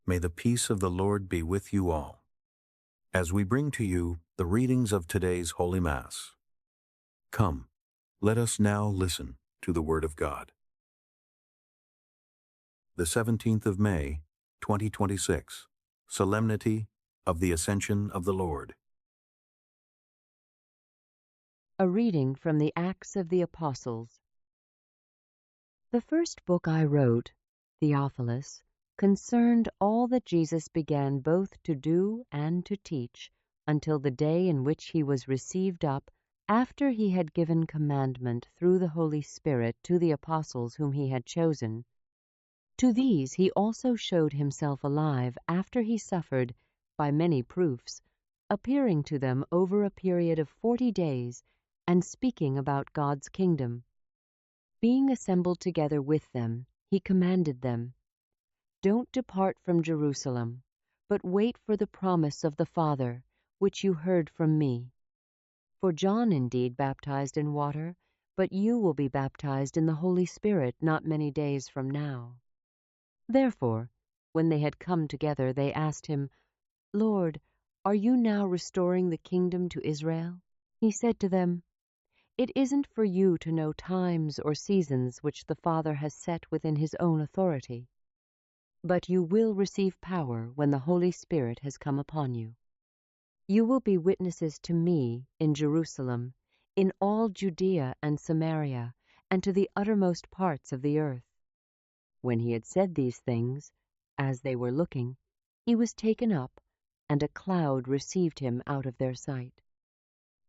May the peace of the Lord be with you all. As we bring to you the readings of today's Holy Mass, come, let us now listen to the Word of God. The 17th of May, 2026, Solemnity of the Ascension of the Lord. A reading from the Acts of the Apostles. The first book I wrote, Theophilus, concerned all that Jesus began both to do and to teach until the day in which he was received up, after he had given commandment through the Holy Spirit to the apostles whom he had chosen. To these he also showed himself alive after he suffered, by many proofs, appearing to them over a period of 40 days, and speaking about God's kingdom. Being assembled together with them, he commanded them, "Don't depart from Jerusalem, but wait for the promise of the Father, which you heard from me. For John indeed baptized in water, but you will be baptized in the Holy Spirit not many days from now." Therefore, when they had come together, they asked him, "Lord, are you now restoring the kingdom to Israel?" He said to them, "It isn't for you to know times or seasons which the Father has set within his own authority. But you will receive power when the Holy Spirit has come upon you. You will be witnesses to me in Jerusalem, in all Judea and Samaria, and to the uttermost parts of the earth." When he had said these things, as they were looking, he was taken up, and a cloud received him out of their sight.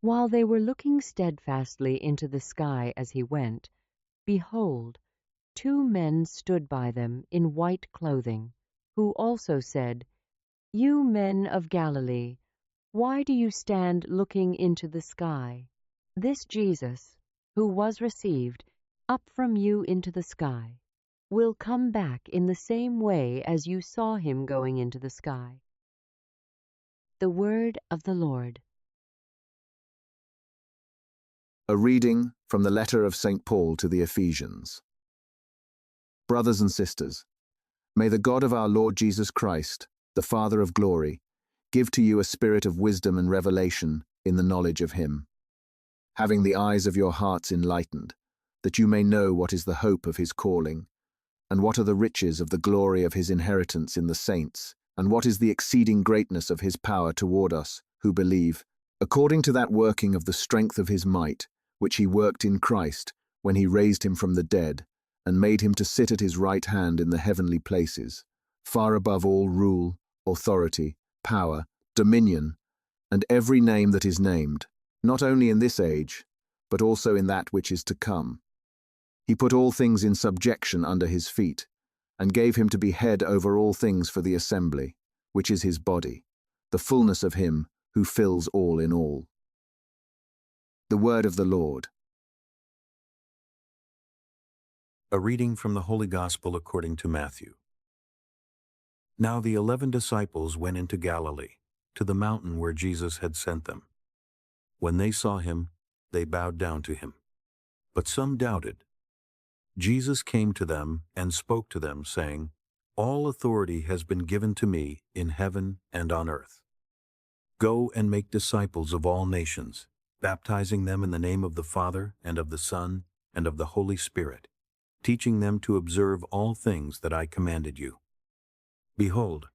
While they were looking steadfastly into the sky as he went, behold, 2 men stood by them in white clothing, who also said, "You men of Galilee, why do you stand looking into the sky? This Jesus, who was received up from you into the sky, will come back in the same way as you saw him going into the sky." The Word of the Lord. A reading from the letter of St. Paul to the Ephesians. Brothers and sisters, may the God of our Lord Jesus Christ, the Father of glory, give to you a spirit of wisdom and revelation in the knowledge of him, having the eyes of your hearts enlightened, that you may know what is the hope of his calling, and what are the riches of the glory of his inheritance in the saints, and what is the exceeding greatness of his power toward us, who believe, according to that working of the strength of his might, which he worked in Christ, when he raised him from the dead, and made him to sit at his right hand in the heavenly places, far above all rule, authority, power, dominion, and every name that is named, not only in this age, but also in that which is to come. He put all things in subjection under his feet, and gave him to be head over all things for the assembly, which is his body, the fullness of him who fills all in all. The word of the Lord. A reading from the Holy Gospel according to Matthew. Now the 11 disciples went into Galilee, to the mountain where Jesus had sent them. When they saw him, they bowed down to him. But some doubted. Jesus came to them and spoke to them, saying, "All authority has been given to me in heaven and on earth. Go and make disciples of all nations, baptizing them in the name of the Father and of the Son and of the Holy Spirit, teaching them to observe all things that I commanded you. Behold,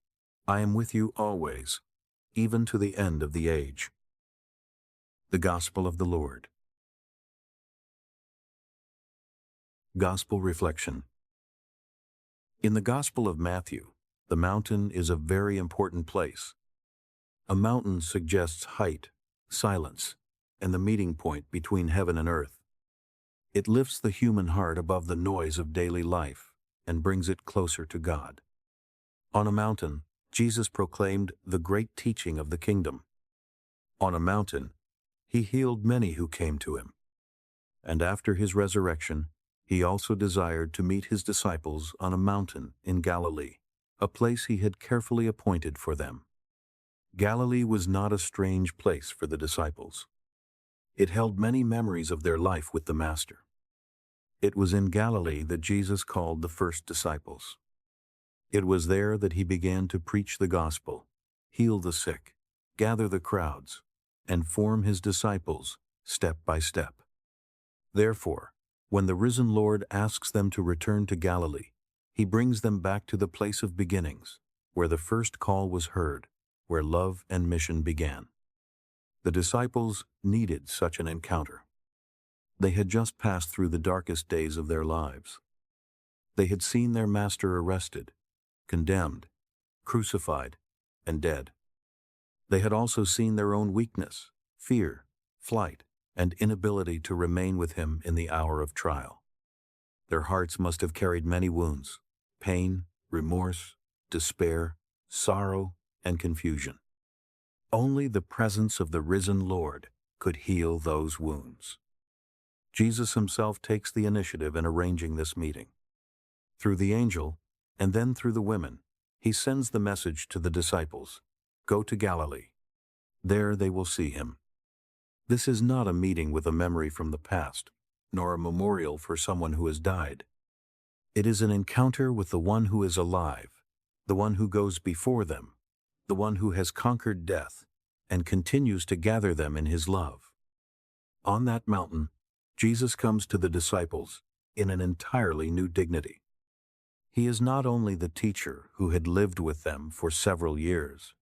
I am with you always, even to the end of the age." The Gospel of the Lord. Gospel Reflection. In the Gospel of Matthew, the mountain is a very important place. A mountain suggests height, silence, and the meeting point between heaven and earth. It lifts the human heart above the noise of daily life and brings it closer to God. On a mountain, Jesus proclaimed the great teaching of the kingdom. On a mountain, he healed many who came to him. And after his resurrection, he also desired to meet his disciples on a mountain in Galilee, a place he had carefully appointed for them. Galilee was not a strange place for the disciples. It held many memories of their life with the Master. It was in Galilee that Jesus called the first disciples. It was there that he began to preach the gospel, heal the sick, gather the crowds, and form his disciples step by step. Therefore, when the risen Lord asks them to return to Galilee, he brings them back to the place of beginnings, where the first call was heard, where love and mission began. The disciples needed such an encounter. They had just passed through the darkest days of their lives. They had seen their master arrested, condemned, crucified, and dead. They had also seen their own weakness, fear, flight, and inability to remain with him in the hour of trial. Their hearts must have carried many wounds, pain, remorse, despair, sorrow, and confusion. Only the presence of the risen Lord could heal those wounds. Jesus himself takes the initiative in arranging this meeting. Through the angel, and then through the women, he sends the message to the disciples, "Go to Galilee. There they will see him." This is not a meeting with a memory from the past, nor a memorial for someone who has died. It is an encounter with the one who is alive, the one who goes before them, the one who has conquered death and continues to gather them in his love. On that mountain, Jesus comes to the disciples in an entirely new dignity. He is not only the teacher who had lived with them for several years.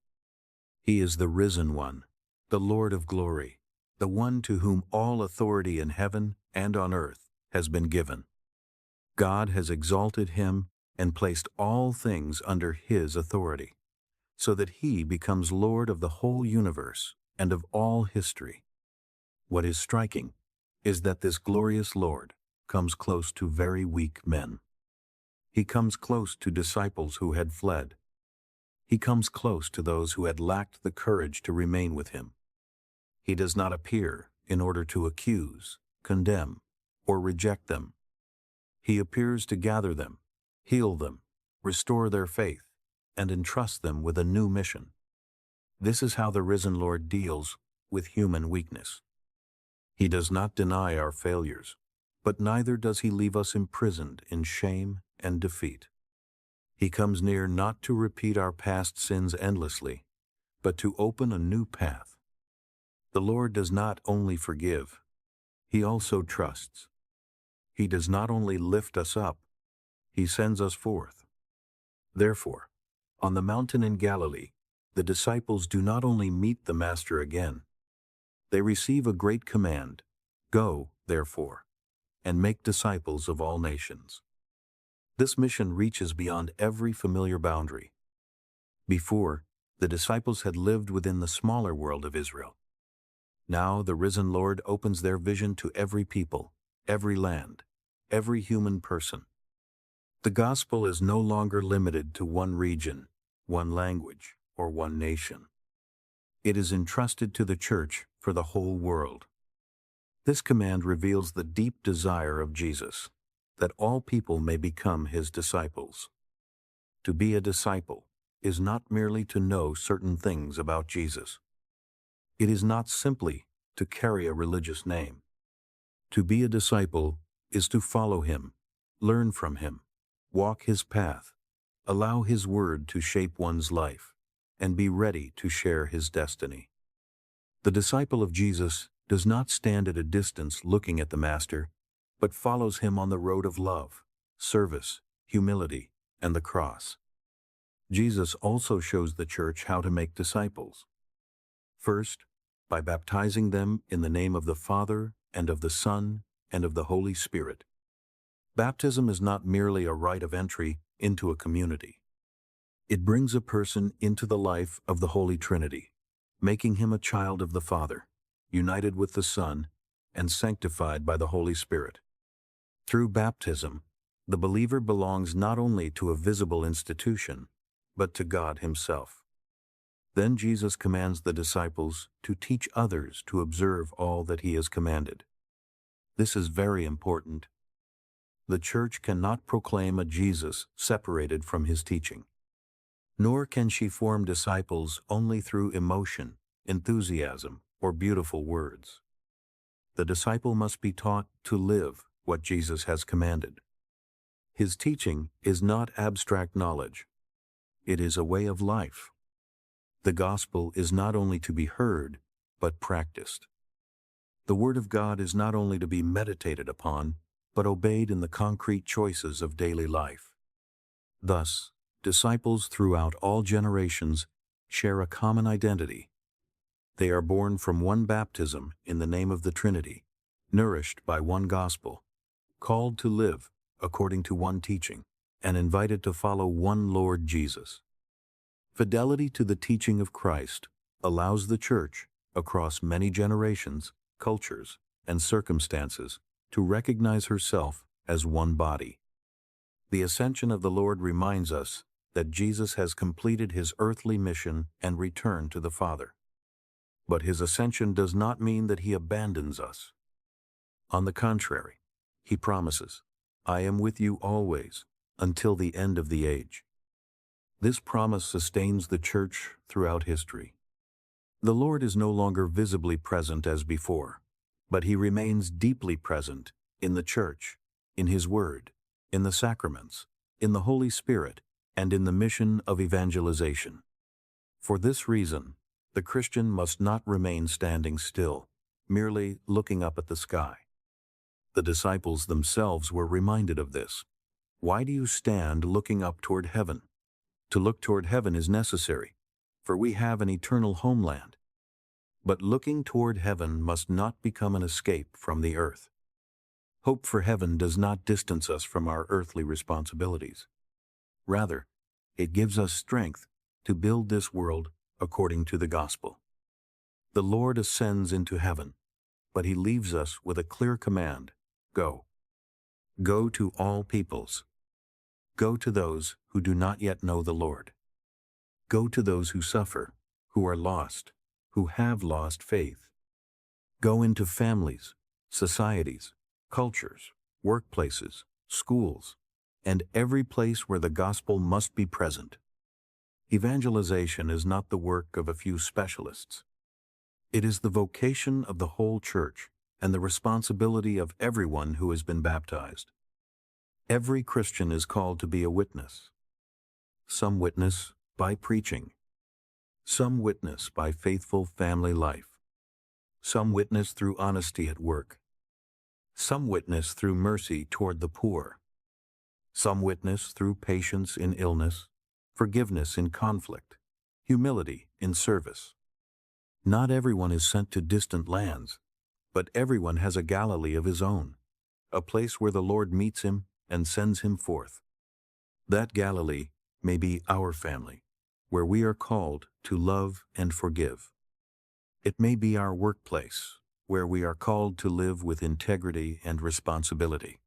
He is the risen one, the Lord of glory, the one to whom all authority in heaven and on earth has been given. God has exalted him and placed all things under his authority, so that he becomes Lord of the whole universe and of all history. What is striking is that this glorious Lord comes close to very weak men. He comes close to disciples who had fled. He comes close to those who had lacked the courage to remain with him. He does not appear in order to accuse, condemn, or reject them. He appears to gather them, heal them, restore their faith, and entrust them with a new mission. This is how the risen Lord deals with human weakness. He does not deny our failures, but neither does he leave us imprisoned in shame and defeat. He comes near not to repeat our past sins endlessly, but to open a new path. The Lord does not only forgive, he also trusts. He does not only lift us up, he sends us forth. Therefore, on the mountain in Galilee, the disciples do not only meet the Master again, they receive a great command: "Go, therefore, and make disciples of all nations." This mission reaches beyond every familiar boundary. Before, the disciples had lived within the smaller world of Israel. Now the risen Lord opens their vision to every people, every land, every human person. The gospel is no longer limited to one region, one language, or one nation. It is entrusted to the church for the whole world. This command reveals the deep desire of Jesus, that all people may become his disciples. To be a disciple is not merely to know certain things about Jesus. It is not simply to carry a religious name. To be a disciple is to follow him, learn from him, walk his path, allow his word to shape one's life, and be ready to share his destiny. The disciple of Jesus does not stand at a distance looking at the Master, but follows him on the road of love, service, humility, and the cross. Jesus also shows the church how to make disciples. First, by baptizing them in the name of the Father, and of the Son, and of the Holy Spirit. Baptism is not merely a rite of entry into a community. It brings a person into the life of the Holy Trinity, making him a child of the Father, united with the Son, and sanctified by the Holy Spirit. Through baptism, the believer belongs not only to a visible institution, but to God himself. Then Jesus commands the disciples to teach others to observe all that he has commanded. This is very important. The church cannot proclaim a Jesus separated from his teaching. Nor can she form disciples only through emotion, enthusiasm, or beautiful words. The disciple must be taught to live what Jesus has commanded. His teaching is not abstract knowledge, It is a way of life. The gospel is not only to be heard, but practiced. The Word of God is not only to be meditated upon, but obeyed in the concrete choices of daily life. Thus, disciples throughout all generations share a common identity. They are born from one baptism in the name of the Trinity, nourished by one gospel, called to live according to one teaching, and invited to follow one Lord Jesus. Fidelity to the teaching of Christ allows the Church, across many generations, cultures, and circumstances, to recognize herself as one body. The ascension of the Lord reminds us that Jesus has completed his earthly mission and returned to the Father. But his ascension does not mean that he abandons us. On the contrary, he promises, "I am with you always, until the end of the age." This promise sustains the Church throughout history. The Lord is no longer visibly present as before, but he remains deeply present in the Church, in his Word, in the sacraments, in the Holy Spirit, and in the mission of evangelization. For this reason, the Christian must not remain standing still, merely looking up at the sky. The disciples themselves were reminded of this. Why do you stand looking up toward heaven? To look toward heaven is necessary, for we have an eternal homeland. But looking toward heaven must not become an escape from the earth. Hope for heaven does not distance us from our earthly responsibilities. Rather, it gives us strength to build this world according to the gospel. The Lord ascends into heaven, but he leaves us with a clear command: go. Go to all peoples. Go to those who do not yet know the Lord. Go to those who suffer, who are lost, who have lost faith. Go into families, societies, cultures, workplaces, schools, and every place where the gospel must be present. Evangelization is not the work of a few specialists. It is the vocation of the whole Church and the responsibility of everyone who has been baptized. Every Christian is called to be a witness. Some witness by preaching. Some witness by faithful family life. Some witness through honesty at work. Some witness through mercy toward the poor. Some witness through patience in illness, forgiveness in conflict, humility in service. Not everyone is sent to distant lands, but everyone has a Galilee of his own, a place where the Lord meets him and sends him forth. That Galilee may be our family, where we are called to love and forgive. It may be our workplace, where we are called to live with integrity and responsibility.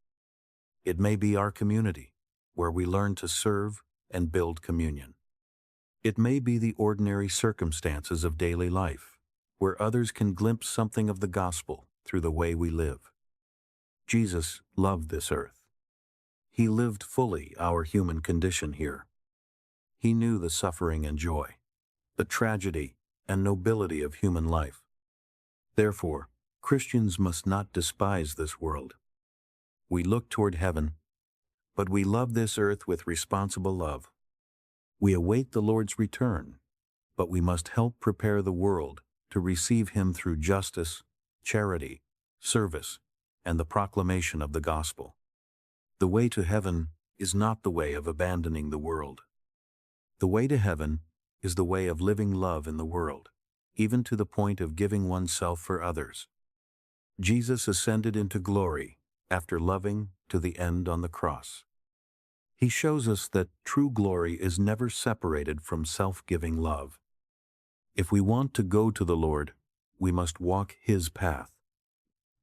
It may be our community, where we learn to serve and build communion. It may be the ordinary circumstances of daily life, where others can glimpse something of the gospel through the way we live. Jesus loved this earth. He lived fully our human condition here. He knew the suffering and joy, the tragedy and nobility of human life. Therefore, Christians must not despise this world. We look toward heaven, but we love this earth with responsible love. We await the Lord's return, but we must help prepare the world to receive him through justice, charity, service, and the proclamation of the gospel. The way to heaven is not the way of abandoning the world. The way to heaven is the way of living love in the world, even to the point of giving oneself for others. Jesus ascended into glory after loving to the end on the cross. He shows us that true glory is never separated from self-giving love. If we want to go to the Lord, we must walk his path,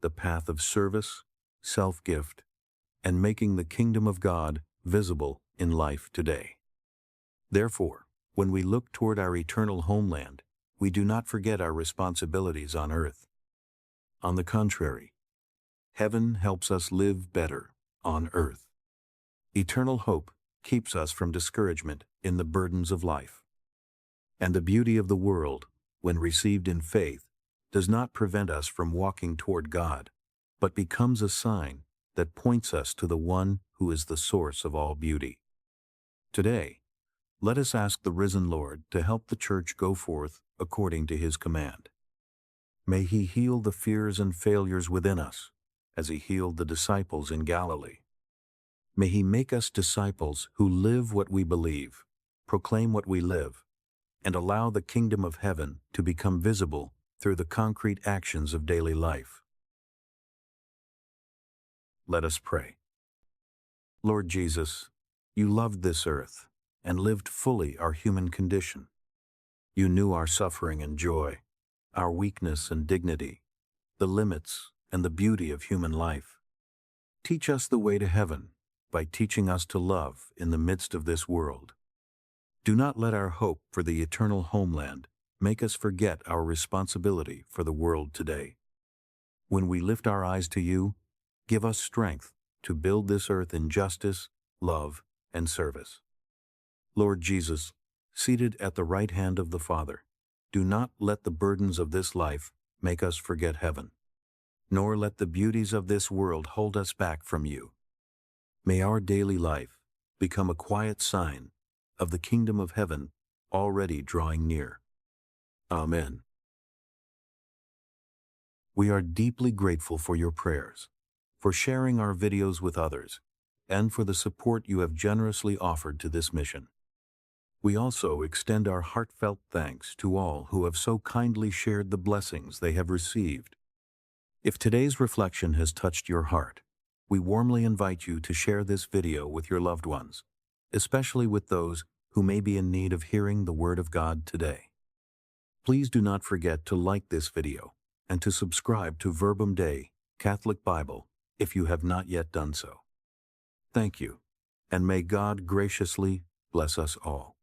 the path of service, self-gift, and making the kingdom of God visible in life today. Therefore, when we look toward our eternal homeland, we do not forget our responsibilities on earth. On the contrary, heaven helps us live better on earth. Eternal hope keeps us from discouragement in the burdens of life. And the beauty of the world, when received in faith, does not prevent us from walking toward God, but becomes a sign that points us to the one who is the source of all beauty. Today, Let us ask the risen Lord to help the Church go forth according to his command. May he heal the fears and failures within us, as he healed the disciples in Galilee. May he make us disciples who live what we believe, proclaim what we live, and allow the kingdom of heaven to become visible through the concrete actions of daily life. Let us pray. Lord Jesus, you loved this earth and lived fully our human condition. You knew our suffering and joy, our weakness and dignity, the limits and the beauty of human life. Teach us the way to heaven by teaching us to love in the midst of this world. Do not let our hope for the eternal homeland make us forget our responsibility for the world today. When we lift our eyes to you, give us strength to build this earth in justice, love, and service. Lord Jesus, seated at the right hand of the Father, do not let the burdens of this life make us forget heaven, nor let the beauties of this world hold us back from you. May our daily life become a quiet sign of the kingdom of heaven already drawing near. Amen. We are deeply grateful for your prayers, for sharing our videos with others, and for the support you have generously offered to this mission. We also extend our heartfelt thanks to all who have so kindly shared the blessings they have received. If today's reflection has touched your heart, we warmly invite you to share this video with your loved ones, especially with those who may be in need of hearing the Word of God today. Please do not forget to like this video and to subscribe to Verbum Dei Catholic Bible if you have not yet done so. Thank you, and may God graciously bless us all.